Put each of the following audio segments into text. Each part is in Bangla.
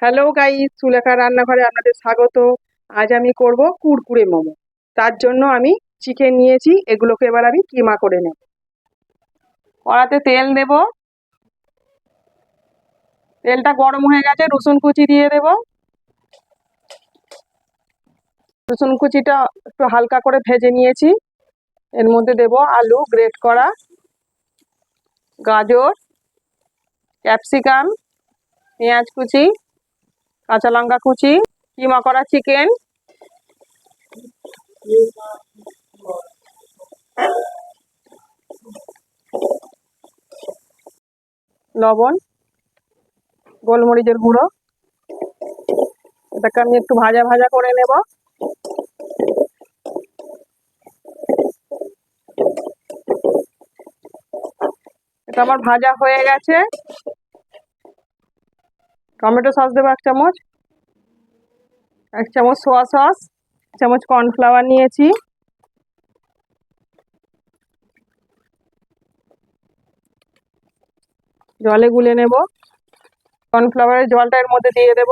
হ্যালো গাইস, সুলেখা রান্নাঘরে আপনাদের স্বাগত। আজ আমি করব কুরকুরে মোমো। তার জন্য আমি চিকেন নিয়েছি, এগুলোকে এবার আমি কিমা করে নেব। কড়াতে তেল দেব, তেলটা গরম হয়ে গেছে, রসুন কুচি দিয়ে দেব। রসুন কুচিটা একটু হালকা করে ভেজে নিয়েছি। এর মধ্যে দেব আলু গ্রেট করা, গাজর, ক্যাপসিকাম, পেঁয়াজ কুচি, কাঁচা লঙ্কা কুচি, কিমা করা চিকেন, লবণ, গোলমরিচের গুঁড়ো। এটাকে আমি একটু ভাজা ভাজা করে নেব। এটা আমার ভাজা হয়ে গেছে। টমেটো সস দেবো 1 চামচ, 1 চামচ সোয়া সস, 1 চামচ কর্নফ্লাওয়ার নিয়েছি, জলে গুলে নেব। কর্নফ্লাওয়ারের জলটা এর মধ্যে দিয়ে দেব।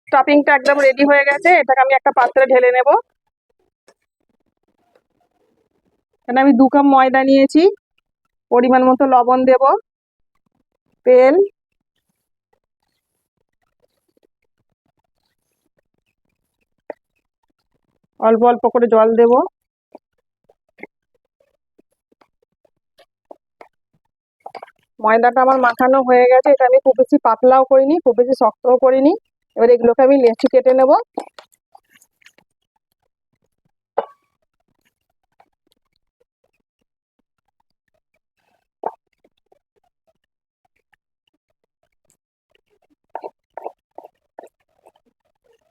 স্টাফিংটা একদম রেডি হয়ে গেছে, এটাকে আমি একটা পাত্রে ঢেলে নেব। এখানে আমি 2 কাপ ময়দা নিয়েছি, পরিমাণ মতো লবণ দেব, তেল, অল্প অল্প করে জল দেব। ময়দাটা আমার মাখানো হয়ে গেছে, এটা আমি খুব বেশি পাতলাও করিনি, খুব বেশি শক্তও করিনি। এবার এগুলোকে আমি লেচি কেটে নেব।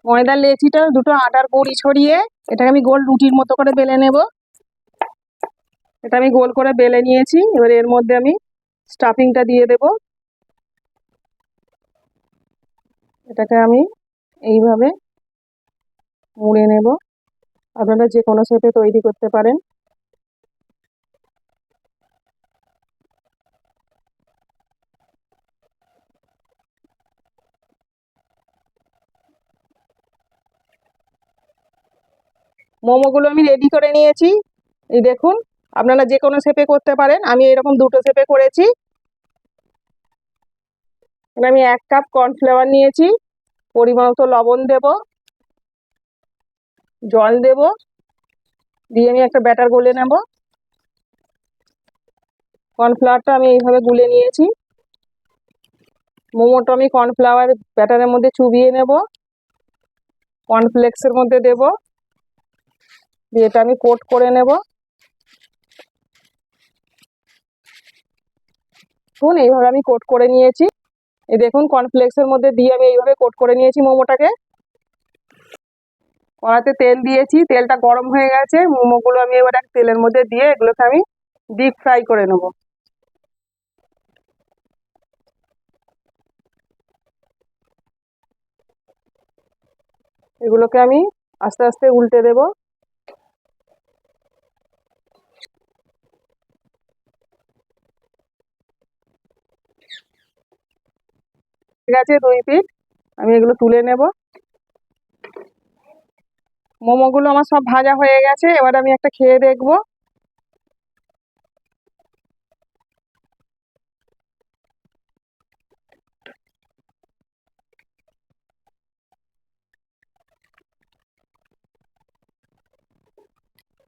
ময়দার লেচিটা দুটো আটার বড়ি ছড়িয়ে এটাকে আমি গোল রুটির মতো করে বেলে নেব। এটা আমি গোল করে বেলে নিয়েছি, এবার এর মধ্যে আমি স্টাফিংটা দিয়ে দেব। এটাকে আমি এইভাবে মুড়ে নেব। আপনারা যে কোনো শেপে তৈরি করতে পারেন। মোমোগুলো আমি রেডি করে নিয়েছি, এই দেখুন। আপনারা যে কোনো শেপে করতে পারেন, আমি এরকম দুটো শেপে করেছি। এখানে আমি 1 কাপ কর্নফ্লাওয়ার নিয়েছি, পরিমাণ মতো লবণ দেব, জল দেব, দিয়ে আমি একটা ব্যাটার গুলে নেব। কর্নফ্লাওয়ারটা আমি এইভাবে গুলে নিয়েছি। মোমোটা আমি কর্নফ্লাওয়ার ব্যাটারের মধ্যে চুবিয়ে নেব, কর্নফ্লেক্সের মধ্যে দেব, দিয়ে এটা আমি কোট করে নেব। দেখুন এইভাবে আমি কোট করে নিয়েছি। এই দেখুন কর্নফ্লেক্সের মধ্যে দিয়ে আমি এইভাবে কোট করে নিয়েছি মোমোটাকে। কড়াতে তেল দিয়েছি, তেলটা গরম হয়ে গেছে। মোমোগুলো আমি এবার তেলের মধ্যে দিয়ে এগুলোকে আমি ডিপ ফ্রাই করে নেব। এগুলোকে আমি আস্তে আস্তে উল্টে দেব। ঠিক আছে, 2 পিস আমি এগুলো তুলে নেব। মোমোগুলো আমার সব ভাজা হয়ে গেছে, এবার আমি একটা খেয়ে দেখব।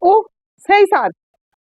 ও, সেই স্বাদ!